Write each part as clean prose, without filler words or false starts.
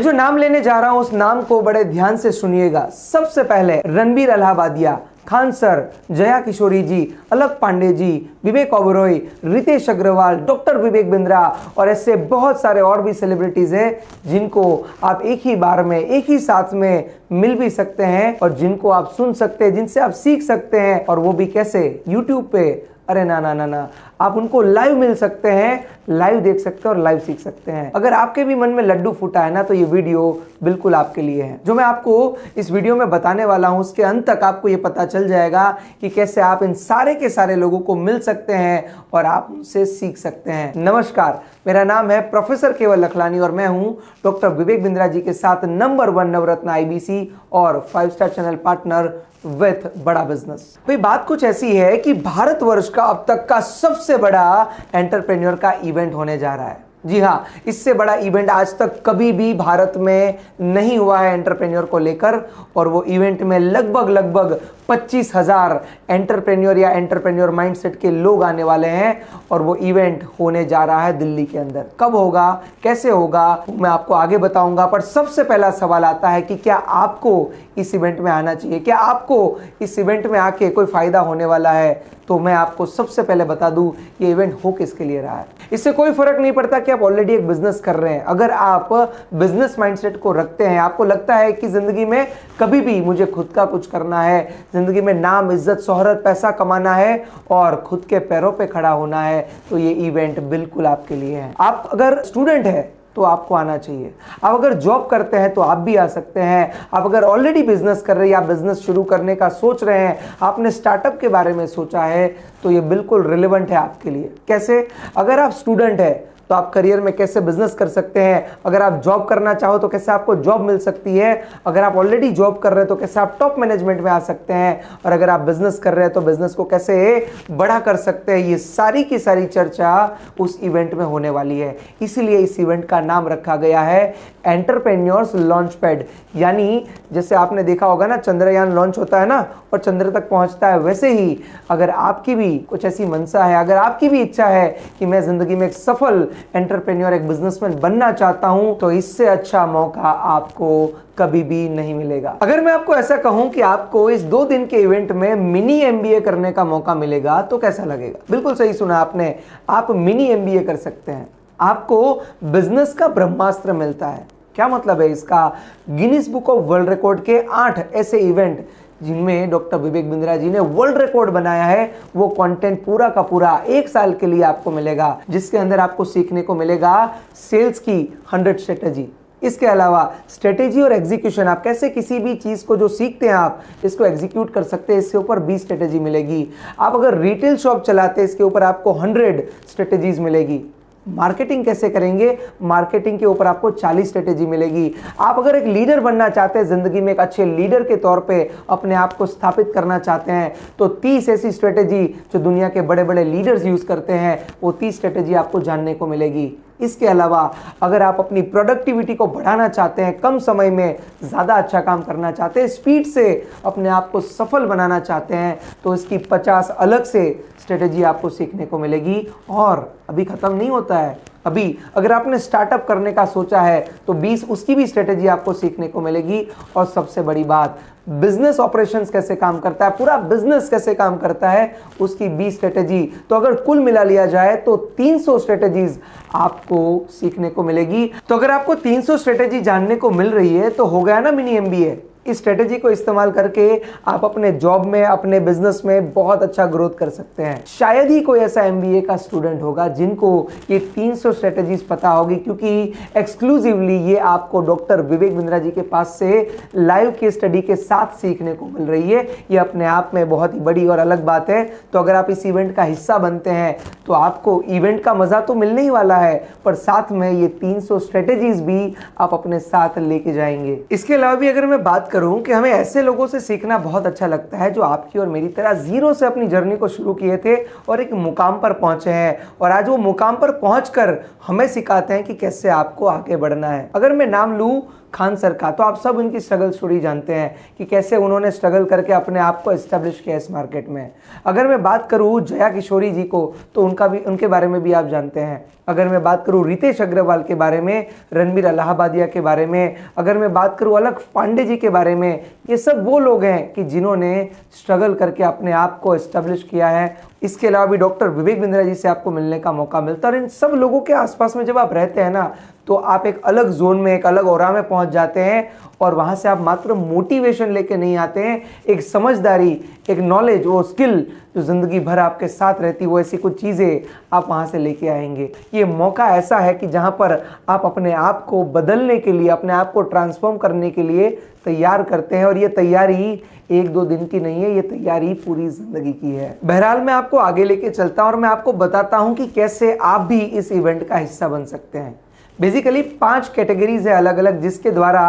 जो नाम लेने जा रहा हूं उस नाम को बड़े ध्यान से सुनिएगा। सबसे पहले रणबीर अलाहाबादिया, खान सर, जया किशोरी जी, अलक पांडे जी, विवेक ओबरॉय, रितेश अग्रवाल, डॉक्टर विवेक बिंद्रा और ऐसे बहुत सारे और भी सेलिब्रिटीज हैं जिनको आप एक ही बार में एक ही साथ में मिल भी सकते हैं और जिनको आप सुन सकते हैं, जिनसे आप सीख सकते हैं। और वो भी कैसे? यूट्यूब पे। अरे ना ना ना ना, आप उनको लाइव मिल सकते हैं, लाइव देख सकते हैं और लाइव सीख सकते हैं। अगर आपके भी मन में लड्डू फूटा है ना, तो ये वीडियो बिल्कुल आपके लिए है। जो मैं आपको इस वीडियो में बताने वाला हूं उसके अंत तक आपको ये पता चल जाएगा कि कैसे आप इन सारे के सारे लोगों को मिल सकते हैं और आप उनसे सीख सकते हैं। नमस्कार, मेरा नाम है प्रोफेसर केवल लखलानी और मैं हूं डॉक्टर विवेक बिंद्रा जी के साथ नंबर 1 नवरत्न IBC और 5 स्टार चैनल पार्टनर विथ बड़ा बिजनेस। भाई बात कुछ ऐसी है कि भारतवर्ष का अब तक का सबसे बड़ा एंटरप्रेन्योर का इवेंट होने जा रहा है। जी हाँ, इससे बड़ा इवेंट आज तक कभी भी भारत में नहीं हुआ है एंटरप्रेन्योर को लेकर। और वो इवेंट में लगभग 25,000 एंटरप्रेन्योर या एंटरप्रेन्योर माइंडसेट के लोग आने वाले हैं और वो इवेंट होने जा रहा है दिल्ली के अंदर। कब होगा, कैसे होगा, मैं आपको आगे बताऊंगा। पर सबसे पहला सवाल आता है कि क्या आपको इस इवेंट में आना चाहिए? क्या आपको इस इवेंट में आके कोई फायदा होने वाला है? तो मैं आपको सबसे पहले बता दूं ये इवेंट हो किसके लिए रहा है। इससे कोई फर्क नहीं पड़ता कि आप ऑलरेडी एक बिजनेस कर रहे हैं। अगर आप बिजनेस माइंडसेट को रखते हैं, आपको लगता है कि जिंदगी में कभी भी मुझे खुद का कुछ करना है, जिंदगी में नाम, इज्जत, शोहरत, पैसा कमाना है और खुद के पैरों पे खड़ा होना है, तो ये इवेंट बिल्कुल आपके लिए है। आप अगर स्टूडेंट है तो आपको आना चाहिए। आप अगर जॉब करते हैं तो आप भी आ सकते हैं। आप अगर ऑलरेडी बिजनेस कर रहे हैं या बिजनेस शुरू करने का सोच रहे हैं, आपने स्टार्टअप के बारे में सोचा है, तो ये बिल्कुल रिलेवेंट है आपके लिए। कैसे? अगर आप स्टूडेंट है तो आप करियर में कैसे बिजनेस कर सकते हैं। अगर आप जॉब करना चाहो तो कैसे आपको जॉब मिल सकती है। अगर आप ऑलरेडी जॉब कर रहे हैं तो कैसे आप टॉप मैनेजमेंट में आ सकते हैं। और अगर आप बिजनेस कर रहे हैं तो बिजनेस को कैसे बड़ा कर सकते हैं। ये सारी की सारी चर्चा उस इवेंट में होने वाली है। इसीलिए इस इवेंट का नाम रखा गया है एंटरप्रेन्योर्स लॉन्च पैड। यानी जैसे आपने देखा होगा ना, चंद्रयान लॉन्च होता है ना और चंद्र तक पहुंचता है, वैसे ही अगर आपकी भी कुछ ऐसी मनसा है, अगर आपकी भी इच्छा है कि मैं जिंदगी में एक सफल एंटरप्रेन्योर, एक बिजनेसमैन बनना चाहता हूं, तो इससे अच्छा मौका आपको कभी भी नहीं मिलेगा। अगर मैं आपको ऐसा कहूं कि आपको इस 2 दिन के इवेंट में मिनी MBA करने का मौका मिलेगा तो कैसा लगेगा? बिल्कुल सही सुना आपने, आप मिनी MBA कर सकते हैं। आपको बिजनेस का ब्रह्मास्त्र मिलता है। क्या मतलब है इसका? Guinness book of world record के 8 ऐसे इवेंट जिनमें डॉक्टर विवेक बिंद्रा जी ने वर्ल्ड रिकॉर्ड बनाया है, वो कंटेंट पूरा का पूरा 1 साल के लिए आपको मिलेगा, जिसके अंदर आपको सीखने को मिलेगा सेल्स की 100 स्ट्रेटेजी। इसके अलावा स्ट्रेटेजी और एग्जीक्यूशन, आप कैसे किसी भी चीज को जो सीखते हैं आप इसको एग्जीक्यूट कर सकते हैं, इसके ऊपर 20 स्ट्रेटेजी मिलेगी। आप अगर रिटेल शॉप चलाते हैं इसके ऊपर आपको 100 स्ट्रेटेजीज मिलेगी। मार्केटिंग कैसे करेंगे, मार्केटिंग के ऊपर आपको 40 स्ट्रेटेजी मिलेगी। आप अगर एक लीडर बनना चाहते हैं, जिंदगी में एक अच्छे लीडर के तौर पे अपने आप को स्थापित करना चाहते हैं, तो 30 ऐसी स्ट्रेटेजी जो दुनिया के बड़े बड़े लीडर्स यूज करते हैं, वो 30 स्ट्रेटेजी आपको जानने को मिलेगी। इसके अलावा अगर आप अपनी प्रोडक्टिविटी को बढ़ाना चाहते हैं, कम समय में ज़्यादा अच्छा काम करना चाहते हैं, स्पीड से अपने आप को सफल बनाना चाहते हैं, तो इसकी 50 अलग से स्ट्रेटेजी आपको सीखने को मिलेगी। और अभी ख़त्म नहीं होता है, अभी अगर आपने स्टार्टअप करने का सोचा है तो 20 उसकी भी स्ट्रेटेजी आपको सीखने को मिलेगी। और सबसे बड़ी बात, बिजनेस ऑपरेशंस कैसे काम करता है, पूरा बिजनेस कैसे काम करता है, उसकी 20 स्ट्रेटेजी। तो अगर कुल मिला लिया जाए तो 300 स्ट्रेटेजीज आपको सीखने को मिलेगी। तो अगर आपको 300 स्ट्रेटेजी जानने को मिल रही है तो हो गया ना मिनी MBA। इस स्ट्रेटेजी को इस्तेमाल करके आप अपने जॉब में, अपने बिजनेस में बहुत अच्छा ग्रोथ कर सकते हैं। शायद ही कोई ऐसा MBA का स्टूडेंट होगा जिनको ये 300 स्ट्रेटेजीज पता होगी, क्योंकि एक्सक्लूसिवली ये आपको डॉक्टर विवेक बिंद्रा जी के पास से लाइव केस स्टडी के साथ सीखने को मिल रही है। ये अपने आप में बहुत ही बड़ी और अलग बात है। तो अगर आप इस इवेंट का हिस्सा बनते हैं तो आपको इवेंट का मजा तो मिलने ही वाला है, पर साथ में ये 300 स्ट्रेटेजीज भी आप अपने साथ लेके जाएंगे। इसके अलावा भी अगर मैं बात करूं कि हमें ऐसे लोगों से सीखना बहुत अच्छा लगता है जो आपकी और मेरी तरह जीरो से अपनी जर्नी को शुरू किए थे और एक मुकाम पर पहुंचे हैं, और आज वो मुकाम पर पहुंचकर हमें सिखाते हैं कि कैसे आपको आगे बढ़ना है। अगर मैं नाम लूं खान सर का, तो आप सब उनकी स्ट्रगल स्टोरी जानते हैं कि कैसे उन्होंने स्ट्रगल करके अपने आप को एस्टेब्लिश किया इस मार्केट में। अगर मैं बात करूं जया किशोरी जी को, तो उनके बारे में भी आप जानते हैं। अगर मैं बात करूं रितेश अग्रवाल के बारे में, रणबीर अलाहाबादिया के बारे में, अगर मैं बात करूं अलक पांडे जी के बारे में, ये सब वो लोग हैं कि जिन्होंने स्ट्रगल करके अपने आप को एस्टेब्लिश किया है। इसके अलावा भी डॉक्टर विवेक बिंद्रा जी से आपको मिलने का मौका मिलता है। और इन सब लोगों के आसपास में जब आप रहते हैं ना, तो आप एक अलग जोन में, एक अलग ऑरा में पहुंच जाते हैं और वहां से आप मात्र मोटिवेशन लेके नहीं आते हैं, एक समझदारी, एक नॉलेज, वो स्किल जो जिंदगी भर आपके साथ रहती, वो ऐसी कुछ चीज़ें आप वहां से लेके आएंगे। ये मौका ऐसा है कि जहां पर आप अपने आप को बदलने के लिए, अपने आप को ट्रांसफॉर्म करने के लिए तैयार करते हैं। और ये तैयारी एक दो दिन की नहीं है, ये तैयारी पूरी जिंदगी की है। बहरहाल मैं आपको आगे लेके चलता हूं और मैं आपको बताता हूं कि कैसे आप भी इस इवेंट का हिस्सा बन सकते हैं। बेसिकली 5 कैटेगरीज है अलग अलग, जिसके द्वारा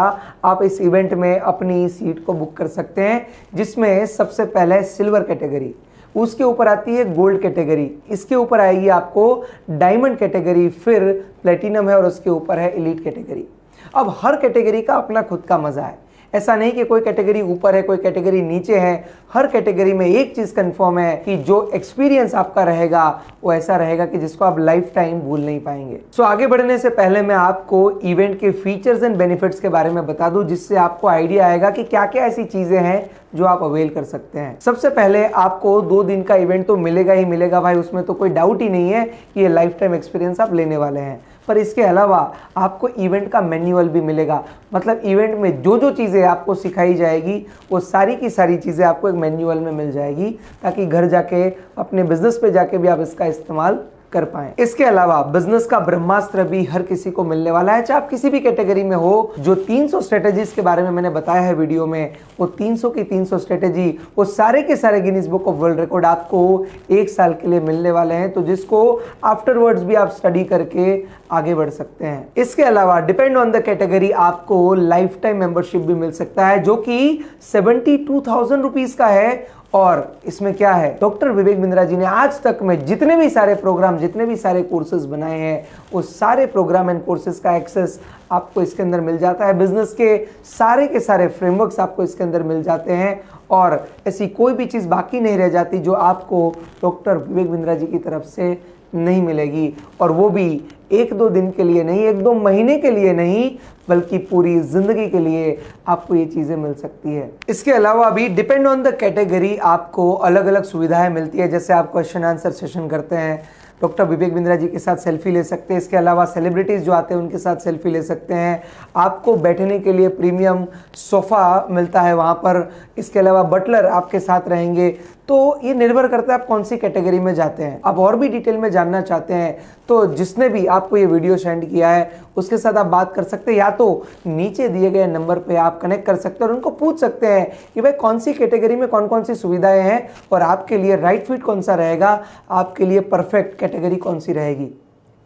आप इस इवेंट में अपनी सीट को बुक कर सकते हैं। जिसमें सबसे पहले है सिल्वर कैटेगरी, उसके ऊपर आती है गोल्ड कैटेगरी, इसके ऊपर आएगी आपको डायमंड कैटेगरी, फिर प्लेटिनम है और उसके ऊपर है एलीट कैटेगरी। अब हर कैटेगरी का अपना खुद का मजा है, ऐसा नहीं कि कोई कैटेगरी ऊपर है कोई कैटेगरी नीचे है। हर कैटेगरी में एक चीज कंफर्म है कि जो एक्सपीरियंस आपका रहेगा वो ऐसा रहेगा कि जिसको आप लाइफ टाइम भूल नहीं पाएंगे। सो आगे बढ़ने से पहले मैं आपको इवेंट के फीचर्स एंड बेनिफिट्स के बारे में बता दूं, जिससे आपको आइडिया आएगा कि क्या क्या ऐसी चीजें हैं जो आप अवेल कर सकते हैं। सबसे पहले आपको 2 दिन का इवेंट तो मिलेगा ही मिलेगा भाई, उसमें तो कोई डाउट ही नहीं है कि ये लाइफ टाइम एक्सपीरियंस आप लेने वाले हैं। पर इसके अलावा आपको इवेंट का मैन्युअल भी मिलेगा, मतलब इवेंट में जो जो चीज़ें आपको सिखाई जाएगी वो सारी की सारी चीज़ें आपको एक मैन्युअल में मिल जाएगी, ताकि घर जाके अपने बिजनेस पे जाके भी आप इसका इस्तेमाल कर पाएं। इसके अलावा बिजनेस का ब्रह्मास्त्र भी हर किसी को मिलने वाला है, चाहे आप किसी भी कैटेगरी में हो। जो 300 स्ट्रेटेजीज के बारे में मैंने बताया है वीडियो में, वो 300 की 300 स्ट्रेटेजी, वो सारे के सारे Guinness book of world record आपको 1 साल के लिए मिलने वाले हैं, तो जिसको आफ्टरवर्ड्स भी आप स्टडी करके आगे बढ़ सकते हैं। इसके अलावा डिपेंड ऑन द कैटेगरी आपको लाइफ टाइम मेंबरशिप भी मिल सकता है, जो कि 72,000 रुपीज का है। और इसमें क्या है, डॉक्टर विवेक बिंद्रा जी ने आज तक में जितने भी सारे प्रोग्राम, जितने भी सारे कोर्सेज बनाए हैं, वो सारे प्रोग्राम एंड कोर्सेज का एक्सेस आपको इसके अंदर मिल जाता है। बिजनेस के सारे फ्रेमवर्क्स आपको इसके अंदर मिल जाते हैं और ऐसी कोई भी चीज़ बाकी नहीं रह जाती जो आपको डॉक्टर विवेक बिंद्रा जी की तरफ से नहीं मिलेगी। और वो भी 1-2 दिन के लिए नहीं, 1-2 महीने के लिए नहीं, बल्कि पूरी जिंदगी के लिए आपको ये चीज़ें मिल सकती है। इसके अलावा भी डिपेंड ऑन द कैटेगरी आपको अलग अलग सुविधाएं मिलती है। जैसे आप क्वेश्चन आंसर सेशन करते हैं, डॉक्टर विवेक बिंद्रा जी के साथ सेल्फी ले सकते हैं। इसके अलावा सेलिब्रिटीज़ जो आते हैं उनके साथ सेल्फी ले सकते हैं। आपको बैठने के लिए प्रीमियम सोफ़ा मिलता है वहाँ पर। इसके अलावा बटलर आपके साथ रहेंगे। तो ये निर्भर करता है आप कौन सी कैटेगरी में जाते हैं। आप और भी डिटेल में जानना चाहते हैं तो जिसने भी आपको ये वीडियो सेंड किया है उसके साथ आप बात कर सकते हैं, या तो नीचे दिए गए नंबर पे आप कनेक्ट कर सकते हैं और उनको पूछ सकते हैं कि भाई कौन सी कैटेगरी में कौन कौन सी सुविधाएं हैं और आपके लिए राइट फिट कौन सा रहेगा, आपके लिए परफेक्ट कैटेगरी कौन सी रहेगी।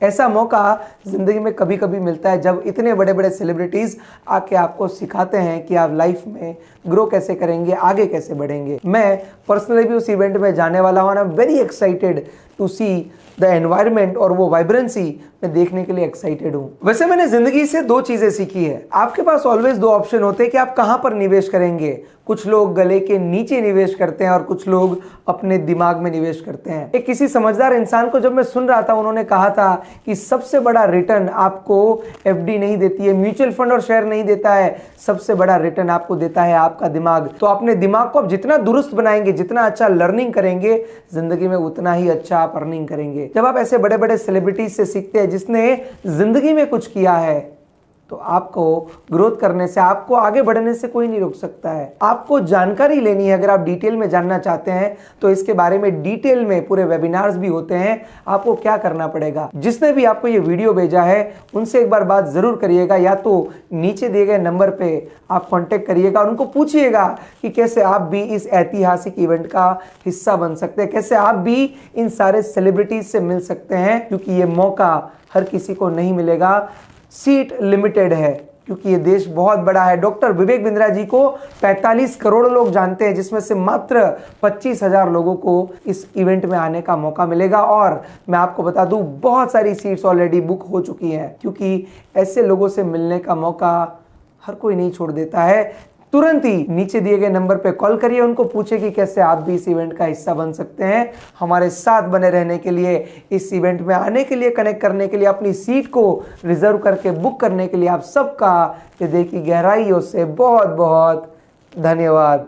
ऐसा मौका ज़िंदगी में कभी कभी मिलता है जब इतने बड़े बड़े सेलिब्रिटीज़ आके आपको सिखाते हैं कि आप लाइफ में ग्रो कैसे करेंगे, आगे कैसे बढ़ेंगे। मैं पर्सनली भी उस इवेंट में जाने वाला हूँ। I am very excited to see the environment, और वो वाइब्रेंसी मैं देखने के लिए एक्साइटेड हूँ। वैसे मैंने ज़िंदगी से 2 चीज़ें सीखी है। आपके पास ऑलवेज 2 ऑप्शन होते हैं कि आप कहाँ पर निवेश करेंगे। कुछ लोग गले के नीचे निवेश करते हैं और कुछ लोग अपने दिमाग में निवेश करते हैं। एक किसी समझदार इंसान को जब मैं सुन रहा था, उन्होंने कहा था कि सबसे बड़ा रिटर्न आपको एफडी नहीं देती है, म्यूचुअल फंड और शेयर नहीं देता है, सबसे बड़ा रिटर्न आपको देता है आपका दिमाग। तो अपने दिमाग को आप जितना दुरुस्त बनाएंगे, जितना अच्छा लर्निंग करेंगे, जिंदगी में उतना ही अच्छा आप अर्निंग करेंगे। जब आप ऐसे बड़े बड़े सेलिब्रिटीज से सीखते हैं जिसने जिंदगी में कुछ किया है, तो आपको ग्रोथ करने से, आपको आगे बढ़ने से कोई नहीं रोक सकता है। आपको जानकारी लेनी है, अगर आप डिटेल में जानना चाहते हैं तो इसके बारे में डिटेल में पूरे वेबिनार्स भी होते हैं। आपको क्या करना पड़ेगा, जिसने भी आपको ये वीडियो भेजा है उनसे एक बार बात जरूर करिएगा, या तो नीचे दिए गए नंबर पे आप कांटेक्ट करिएगा और उनको पूछिएगा कि कैसे आप भी इस ऐतिहासिक इवेंट का हिस्सा बन सकते हैं, कैसे आप भी इन सारे सेलिब्रिटीज से मिल सकते हैं, क्योंकि ये मौका हर किसी को नहीं मिलेगा। सीट लिमिटेड है क्योंकि ये देश बहुत बड़ा है। डॉक्टर विवेक बिंद्रा जी को 45 करोड़ लोग जानते हैं, जिसमें से मात्र 25,000 लोगों को इस इवेंट में आने का मौका मिलेगा। और मैं आपको बता दूं, बहुत सारी सीट्स ऑलरेडी बुक हो चुकी हैं, क्योंकि ऐसे लोगों से मिलने का मौका हर कोई नहीं छोड़ देता है। तुरंत ही नीचे दिए गए नंबर पे कॉल करिए, उनको पूछे कि कैसे आप भी इस इवेंट का हिस्सा बन सकते हैं। हमारे साथ बने रहने के लिए, इस इवेंट में आने के लिए, कनेक्ट करने के लिए, अपनी सीट को रिजर्व करके बुक करने के लिए आप सबका हृदय की गहराइयों से बहुत बहुत धन्यवाद।